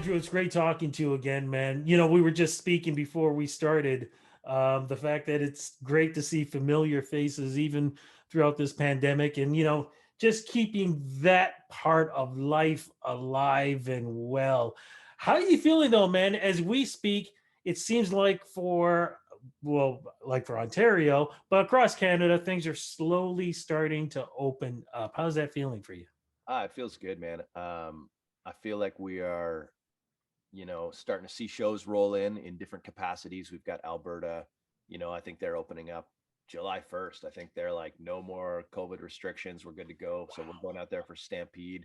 Andrew, it's great talking to you again, man. We were just speaking before we started. The fact that it's great to see familiar faces even throughout this pandemic, and just keeping that part of life alive and well. How are you feeling though, man? As we speak, it seems like like for Ontario, but across Canada, things are slowly starting to open up. How's that feeling for you? It feels good, man. I feel like we are, starting to see shows roll in different capacities. We've got Alberta, I think they're opening up July 1st. I think they're like, no more COVID restrictions. We're good to go. So we're going out there for Stampede.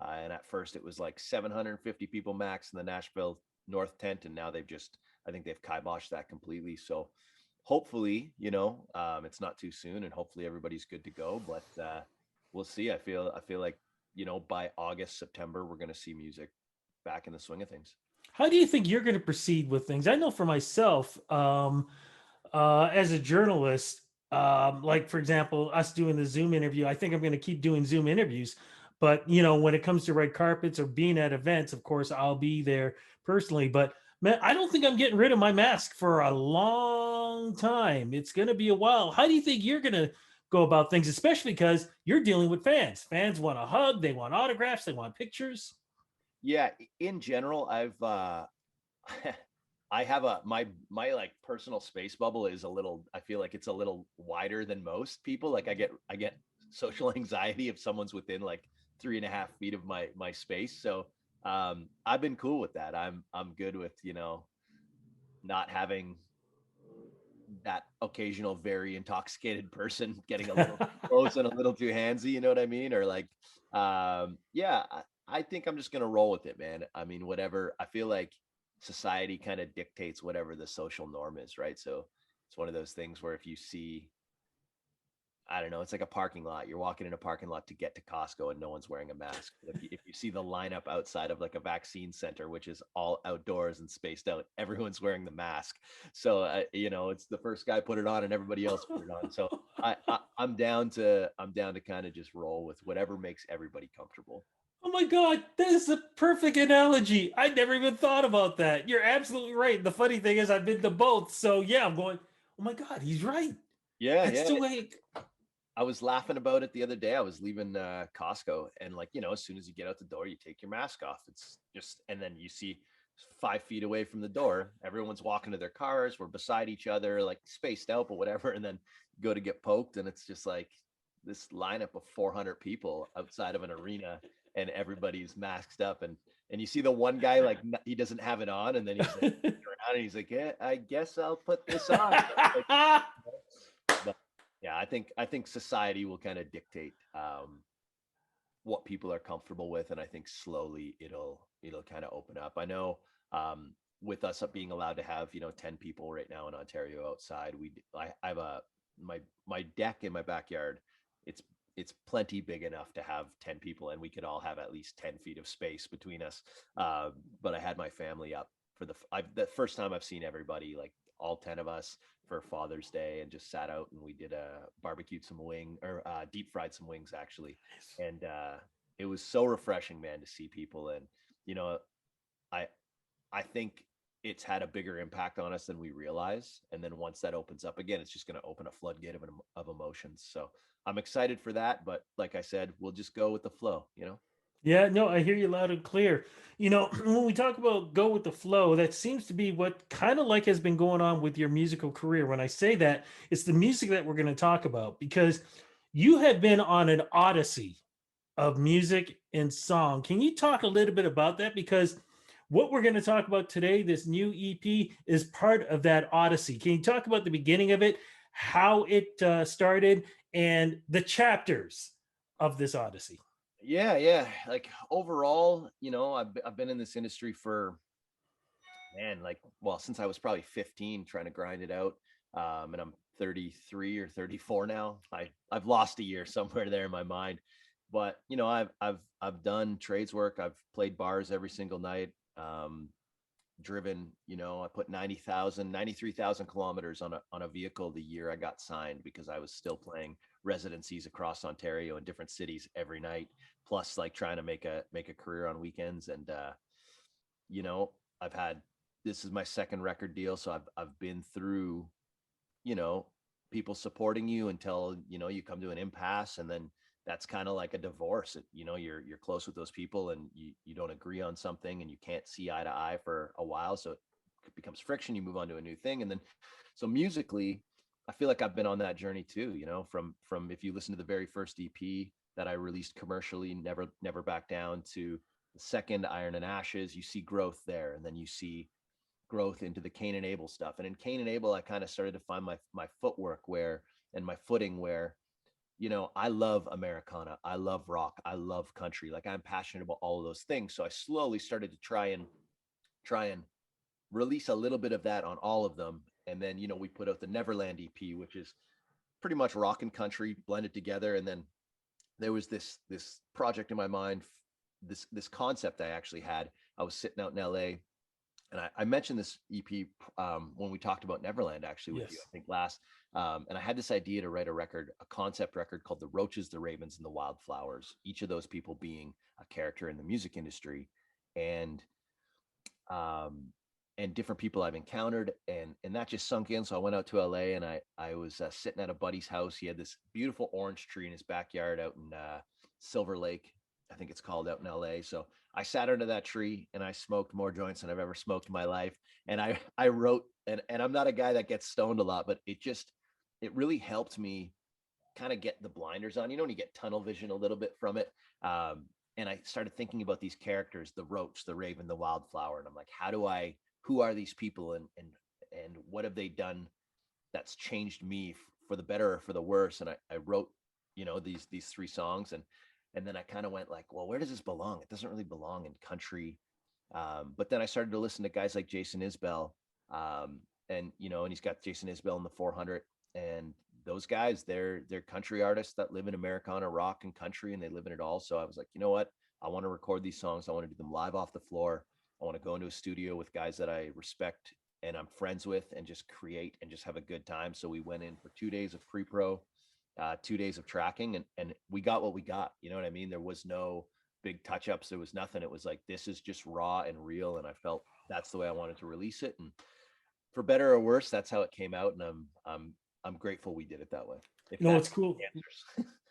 And at first it was like 750 people max in the Nashville North tent. And now I think they've kiboshed that completely. So hopefully, it's not too soon and hopefully everybody's good to go. But we'll see. I feel like, by August, September, we're going to see music back in the swing of things. How do you think you're going to proceed with things? I know for myself, as a journalist, like for example, us doing the Zoom interview, I think I'm going to keep doing Zoom interviews. But when it comes to red carpets or being at events, of course, I'll be there personally. But man, I don't think I'm getting rid of my mask for a long time. It's going to be a while. How do you think you're going to go about things, especially because you're dealing with fans? Fans want a hug, they want autographs, they want pictures. Yeah, in general, I have my like personal space bubble is a little, I feel like it's a little wider than most people. Like I get social anxiety if someone's within like 3.5 feet of my space. So I've been cool with that. I'm good with, not having that occasional very intoxicated person getting a little too close and a little too handsy, you know what I mean? Or like, yeah, I think I'm just gonna roll with it, man. I mean, whatever. I feel like society kind of dictates whatever the social norm is, right? So it's one of those things where if you see, I don't know, it's like a parking lot. You're walking in a parking lot to get to Costco and no one's wearing a mask. But if you see the lineup outside of like a vaccine center, which is all outdoors and spaced out, everyone's wearing the mask. So, it's the first guy put it on and everybody else put it on. So I'm down to kind of just roll with whatever makes everybody comfortable. Oh my God, that is a perfect analogy. I never even thought about that. You're absolutely right. The funny thing is, I've been to both. So yeah, I'm going, oh my God, he's right. Yeah, That's yeah. the way. I was laughing about it the other day. I was leaving Costco, and like, as soon as you get out the door, you take your mask off. It's just, and then you see 5 feet away from the door, everyone's walking to their cars. We're beside each other, like spaced out, but whatever. And then you go to get poked, and it's just like this lineup of 400 people outside of an arena, and everybody's masked up. And you see the one guy like he doesn't have it on, and then he's like around, and he's like, "Yeah, I guess I'll put this on." Like, but yeah, I think society will kind of dictate what people are comfortable with, and I think slowly it'll kind of open up. I know with us being allowed to have 10 people right now in Ontario outside, I have my deck in my backyard. It's it's plenty big enough to have 10 people, and we could all have at least 10 feet of space between us. But I had my family up for the first time I've seen everybody, like all 10 of us, for Father's Day, and just sat out and we did a barbecued some deep fried some wings actually. And it was so refreshing, man, to see people. And you know I I think it's had a bigger impact on us than we realize. And then once that opens up again, it's just going to open a floodgate of emotions. So I'm excited for that. But like I said, we'll just go with the flow. Yeah, no, I hear you loud and clear. When we talk about go with the flow, that seems to be what kind of like has been going on with your musical career. When I say that, it's the music that we're going to talk about because you have been on an odyssey of music and song. Can you talk a little bit about that? Because what we're going to talk about today, this new EP, is part of that odyssey. Can you talk about the beginning of it, how it started, and the chapters of this odyssey? Yeah, yeah. Like overall, I've been in this industry for, man, like, well, since I was probably 15 trying to grind it out. And I'm 33 or 34 now. I've lost a year somewhere there in my mind. But, I've done trades work. I've played bars every single night. Driven, I put 93,000 kilometers on a vehicle the year I got signed, because I was still playing residencies across Ontario in different cities every night, plus like trying to make a career on weekends. And you know, I've had, this is my second record deal. So I've been through, you know, people supporting you until, you know, you come to an impasse, and then that's kind of like a divorce. You know, you're close with those people, and you don't agree on something, and you can't see eye to eye for a while. So it becomes friction. You move on to a new thing. And then, so musically, I feel like I've been on that journey too, you know, from if you listen to the very first EP that I released commercially, Never Back Down, to the second, Iron and Ashes, you see growth there. And then you see growth into the Cain and Abel stuff. And in Cain and Abel, I kind of started to find my footwork where, and my footing where, you know, I love Americana, I love rock, I love country. Like, I'm passionate about all of those things. So I slowly started to try and release a little bit of that on all of them. And then, you know, we put out the Neverland EP, which is pretty much rock and country blended together. And then there was this project in my mind, this concept I actually had. I was sitting out in LA, and I mentioned this EP when we talked about Neverland, actually, with you, I Yes. think last. And I had this idea to write a record, a concept record called The Roaches, the Ravens, and the Wildflowers, each of those people being a character in the music industry. And um, and different people I've encountered, and that just sunk in. So I went out to LA, and I was sitting at a buddy's house. He had this beautiful orange tree in his backyard out in Silver Lake, I think it's called, out in LA. So I sat under that tree, and I smoked more joints than I've ever smoked in my life. And I wrote, and I'm not a guy that gets stoned a lot, but it really helped me kind of get the blinders on, you know, when you get tunnel vision a little bit from it. Um, and I started thinking about these characters, the roach, the raven, the wildflower. And I'm like, who are these people, and what have they done that's changed me for the better or for the worse? And I wrote, you know, these three songs, and then I kind of went like, well, where does this belong? It doesn't really belong in country. But then I started to listen to guys like Jason Isbell, um, and you know, and he's got Jason Isbell in the 400, and those guys, they're country artists that live in Americana rock and country, and they live in it all. So I was like, you know what? I want to record these songs. I want to do them live off the floor. I want to go into a studio with guys that I respect and I'm friends with, and just create and just have a good time. So we went in for 2 days of pre-pro, 2 days of tracking, and we got what we got. You know what I mean? There was no big touch-ups. There was nothing. It was like, this is just raw and real. And I felt that's the way I wanted to release it. And for better or worse, that's how it came out. And I'm grateful we did it that way. If You know that what's cool? answers.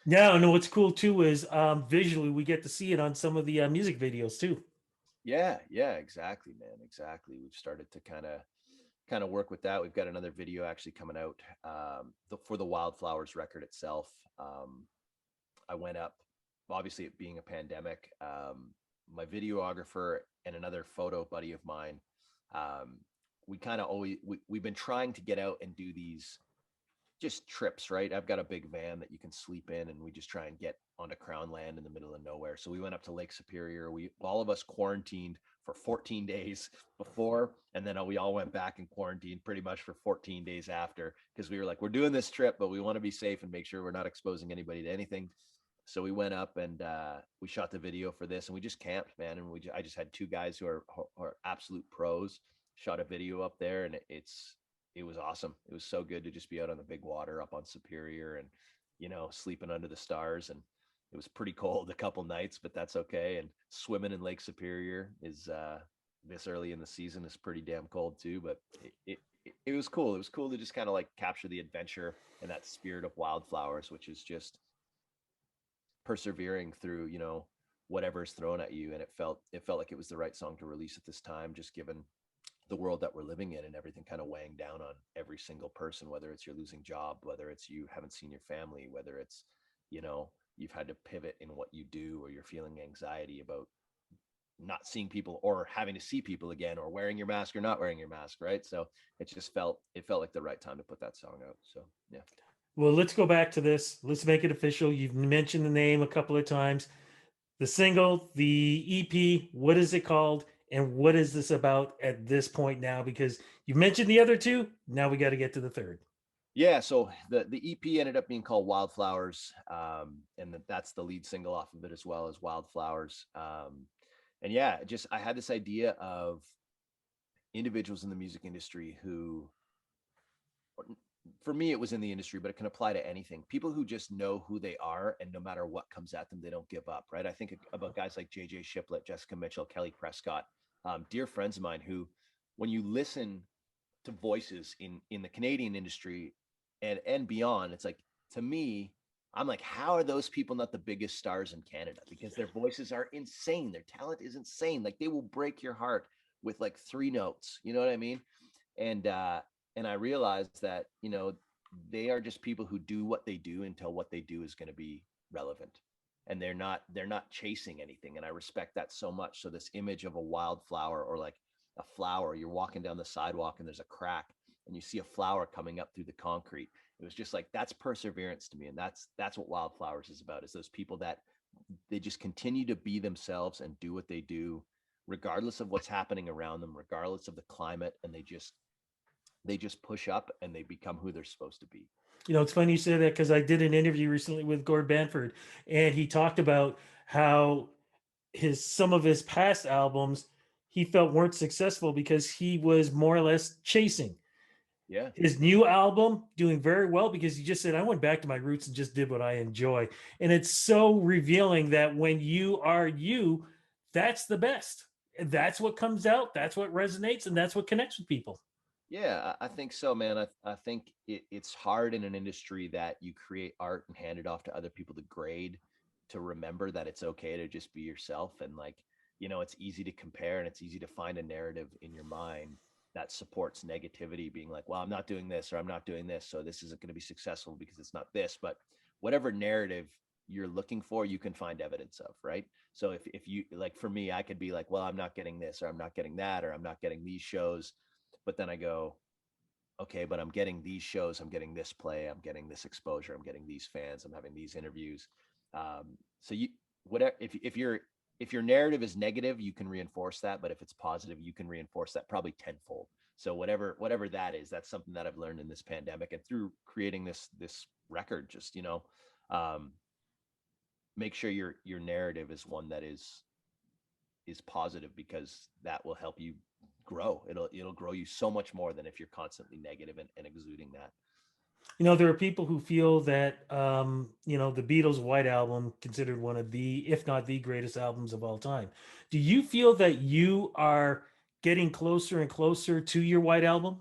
Yeah, no, what's cool too is visually we get to see it on some of the music videos too. Yeah, exactly, man. Exactly. We've started to kind of work with that. We've got another video actually coming out for the Wildflowers record itself. I went up, obviously it being a pandemic. My videographer and another photo buddy of mine, um, we kind of always we've been trying to get out and do these just trips, right? I've got a big van that you can sleep in, and we just try and get onto Crown land in the middle of nowhere. So we went up to Lake Superior. We all of us quarantined for 14 days before, and then we all went back and quarantined pretty much for 14 days after, because we were like, we're doing this trip, but we want to be safe and make sure we're not exposing anybody to anything. So we went up, and we shot the video for this, and we just camped, man. And I just had two guys who are absolute pros, shot a video up there, and it was awesome. It was so good to just be out on the big water up on Superior, and, you know, sleeping under the stars. And it was pretty cold a couple nights, but that's okay. And swimming in Lake Superior is this early in the season is pretty damn cold too. But it was cool. It was cool to just kind of like capture the adventure and that spirit of Wildflowers, which is just persevering through, you know, whatever's thrown at you. And it felt like it was the right song to release at this time, just given the world that we're living in and everything kind of weighing down on every single person, whether it's you're losing job, whether it's you haven't seen your family, whether it's, you know, you've had to pivot in what you do, or you're feeling anxiety about not seeing people or having to see people again, or wearing your mask or not wearing your mask, right? So it felt like the right time to put that song out. So yeah. Well, let's go back to this. Let's make it official. You've mentioned the name a couple of times. The single, the EP, what is it called? And what is this about at this point now? Because you mentioned the other two. Now we got to get to the third. Yeah, so the EP ended up being called Wildflowers, and that's the lead single off of it as well, as Wildflowers. And yeah, just I had this idea of individuals in the music industry who, for me, it was in the industry, but it can apply to anything. People who just know who they are, and no matter what comes at them, they don't give up, right? I think about guys like JJ Shiplett, Jessica Mitchell, Kelly Prescott, dear friends of mine who, when you listen to voices in the Canadian industry and beyond, it's like, to me, I'm like, how are those people not the biggest stars in Canada? Because their voices are insane. Their talent is insane. Like, they will break your heart with like three notes. You know what I mean? And I realized that, they are just people who do what they do until what they do is going to be relevant. And they're not chasing anything. And I respect that so much. So this image of a wildflower, or like a flower, you're walking down the sidewalk and there's a crack and you see a flower coming up through the concrete. It was just like, that's perseverance to me. And that's what Wildflowers is about, is those people that they just continue to be themselves and do what they do regardless of what's happening around them, regardless of the climate, and they just push up and they become who they're supposed to be. It's funny you say that because I did an interview recently with Gord Banford, and he talked about how some of his past albums he felt weren't successful because he was more or less chasing. Yeah. His new album doing very well because he just said, I went back to my roots and just did what I enjoy. And it's so revealing that when you are you, that's the best. That's what comes out, that's what resonates, and that's what connects with people. Yeah, I think so, man. I think it's hard in an industry that you create art and hand it off to other people to grade, to remember that it's okay to just be yourself. And like, it's easy to compare, and it's easy to find a narrative in your mind that supports negativity, being like, well, I'm not doing this, or I'm not doing this, so this isn't going to be successful because it's not this. But whatever narrative you're looking for, you can find evidence of, right? So if you, like, for me, I could be like, well, I'm not getting this, or I'm not getting that, or I'm not getting these shows, but then I go, okay, but I'm getting these shows, I'm getting this play, I'm getting this exposure, I'm getting these fans, I'm having these interviews. So you, whatever, if your narrative is negative, you can reinforce that, but if it's positive, you can reinforce that probably tenfold. So whatever that is, that's something that I've learned in this pandemic and through creating this record. Just, um, make sure your narrative is one that is positive, because that will help you grow. It'll grow you so much more than if you're constantly negative and exuding that. There are people who feel that, the Beatles' White Album, considered one of the, if not the greatest albums of all time. Do you feel that you are getting closer and closer to your White Album?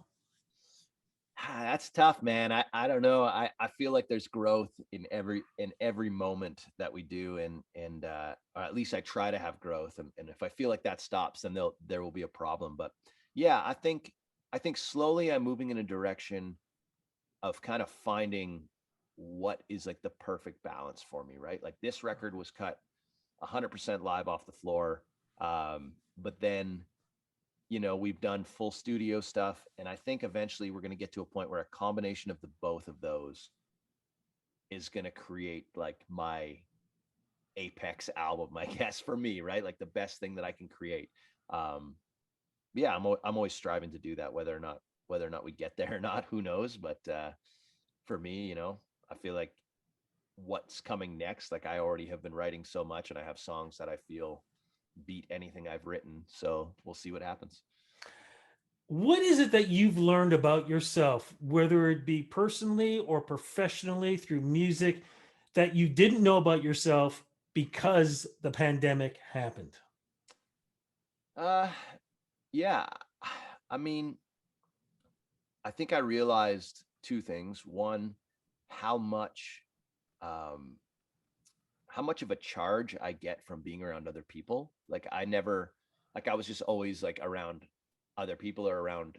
That's tough, man. I don't know. I feel like there's growth in every moment that we do, and or at least I try to have growth. And if I feel like that stops, then there will be a problem. But yeah, I think slowly I'm moving in a direction of kind of finding what is like the perfect balance for me, right? Like, this record was cut 100% live off the floor. But then, we've done full studio stuff. And I think eventually we're going to get to a point where a combination of the both of those is going to create like my apex album, I guess, for me, right? Like the best thing that I can create. Um, yeah, I'm always striving to do that, whether or not we get there or not, who knows? But for me, I feel like what's coming next, like, I already have been writing so much, and I have songs that I feel beat anything I've written. So we'll see what happens. What is it that you've learned about yourself, whether it be personally or professionally through music, that you didn't know about yourself because the pandemic happened? Uh, yeah. I mean, I think I realized two things. One, how much, um, how much of a charge I get from being around other people. Like, I was just always like around other people, or around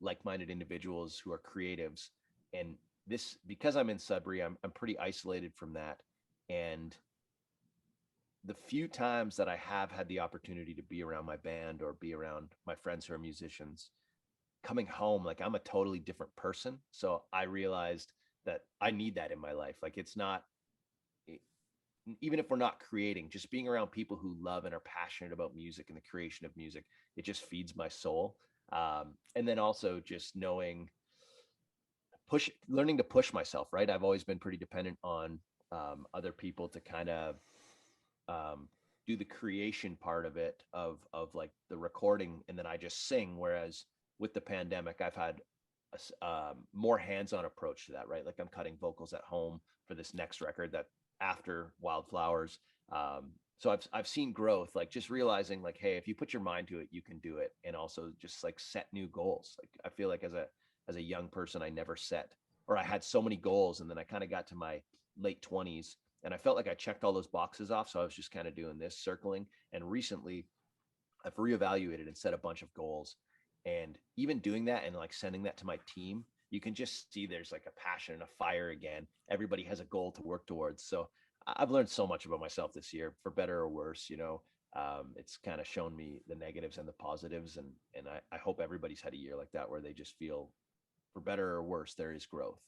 like-minded individuals who are creatives. And this, because I'm in Sudbury, I'm pretty isolated from that. And the few times that I have had the opportunity to be around my band or be around my friends who are musicians, coming home, like, I'm a totally different person. So I realized that I need that in my life. Like, it's not e- even if we're not creating, just being around people who love and are passionate about music and the creation of music, it just feeds my soul. And then also just learning to push myself, right? I've always been pretty dependent on other people to kind of um, do the creation part of it, of like the recording, and then I just sing. Whereas with the pandemic, I've had more hands-on approach to that, right? Like, I'm cutting vocals at home for this next record that after Wildflowers. So I've seen growth, like just realizing like, hey, if you put your mind to it, you can do it. And also just like set new goals. Like I feel like as a young person, I never set, or I had so many goals, and then I kind of got to my late 20s and I felt like I checked all those boxes off. So I was just kind of doing this circling. And recently I've reevaluated and set a bunch of goals. And even doing that and like sending that to my team, you can just see there's like a passion and a fire again. Everybody has a goal to work towards. So I've learned so much about myself this year, for better or worse. It's kind of shown me the negatives and the positives, and I hope everybody's had a year like that where they just feel, for better or worse, there is growth.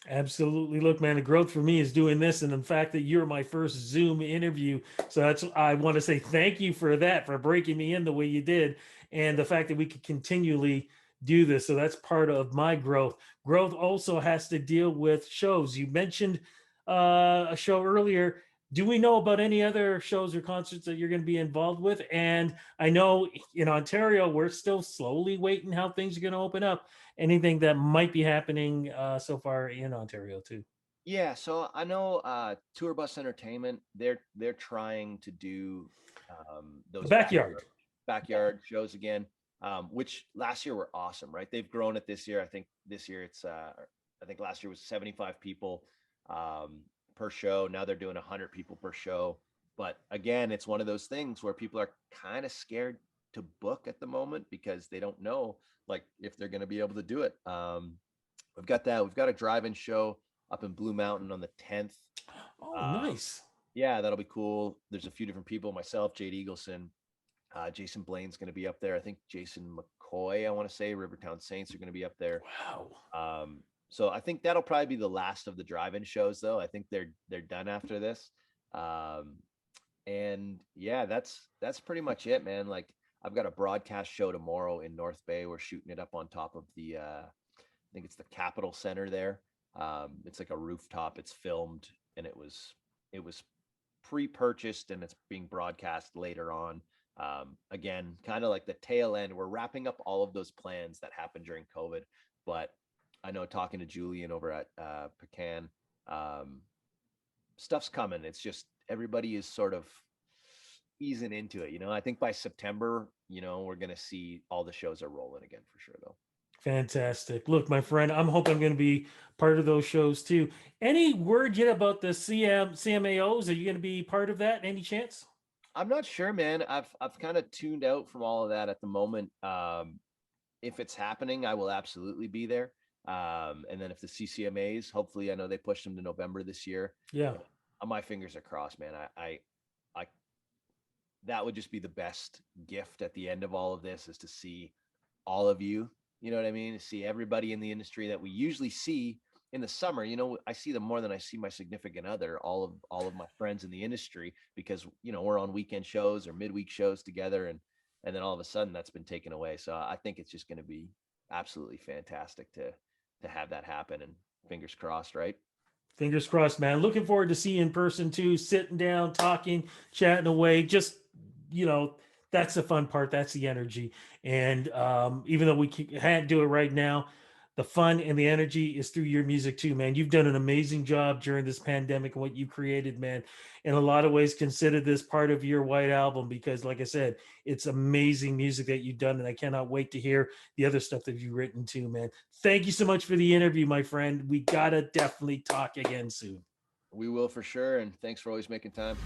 Absolutely. Look, man, the growth for me is doing this, and the fact that you're my first Zoom interview. So that's, I want to say thank you for that, for breaking me in the way you did, and the fact that we could continually do this. So that's part of my growth. Growth also has to deal with shows. You mentioned a show earlier. Do we know about any other shows or concerts that you're going to be involved with? And I know in Ontario, we're still slowly waiting how things are going to open up. Anything that might be happening so far in Ontario too? Yeah, so I know Tour Bus Entertainment, they're trying to do The those backyard. backyard shows again, which last year were awesome, right? They've grown it this year. I think this year I think last year was 75 people per show. Now they're doing 100 people per show. But again, it's one of those things where people are kind of scared to book at the moment because they don't know like if they're going to be able to do it. We've got that. We've got a drive-in show up in Blue Mountain on the 10th. Oh, Um, nice. yeah, that'll be cool. There's a few different people, myself, Jade Eagleson, Jason Blaine's going to be up there. I think Jason McCoy, I want to say, Rivertown Saints are going to be up there. Wow. So I think that'll probably be the last of the drive-in shows, though. I think they're done after this. Um, and yeah, that's pretty much it, man. Like I've got a broadcast show tomorrow in North Bay. We're shooting it up on top of I think it's the Capitol Center there. It's like a rooftop. It's filmed, and it was pre-purchased, and it's being broadcast later on. Again, kind of like the tail end. We're wrapping up all of those plans that happened during COVID, but I know talking to Julian over at Pecan, um, stuff's coming. It's just everybody is sort of easing into it. I think by September, we're gonna see all the shows are rolling again for sure, though. Fantastic. Look, my friend, I'm hoping I'm going to be part of those shows too. Any word yet about the CMAOs? Are you going to be part of that? Any chance? I'm not sure, man. I've kind of tuned out from all of that at the moment. If it's happening, I will absolutely be there. And then if the CCMAs, hopefully, I know they pushed them to November this year. Yeah. My fingers are crossed, man. I that would just be the best gift at the end of all of this, is to see all of you. You know what I mean? To see everybody in the industry that we usually see in the summer. I see them more than I see my significant other, all of my friends in the industry, because we're on weekend shows or midweek shows together, and then all of a sudden that's been taken away. So I think it's just going to be absolutely fantastic to have that happen, and fingers crossed, right? Fingers crossed, man. Looking forward to seeing you in person too, sitting down, talking, chatting away. Just, you know, that's the fun part. That's the energy. And even though we can't do it right now, the fun and the energy is through your music too, man. You've done an amazing job during this pandemic and what you created, man. In a lot of ways, consider this part of your White Album because, like I said, it's amazing music that you've done. And I cannot wait to hear the other stuff that you've written too, man. Thank you so much for the interview, my friend. We gotta definitely talk again soon. We will for sure. And thanks for always making time.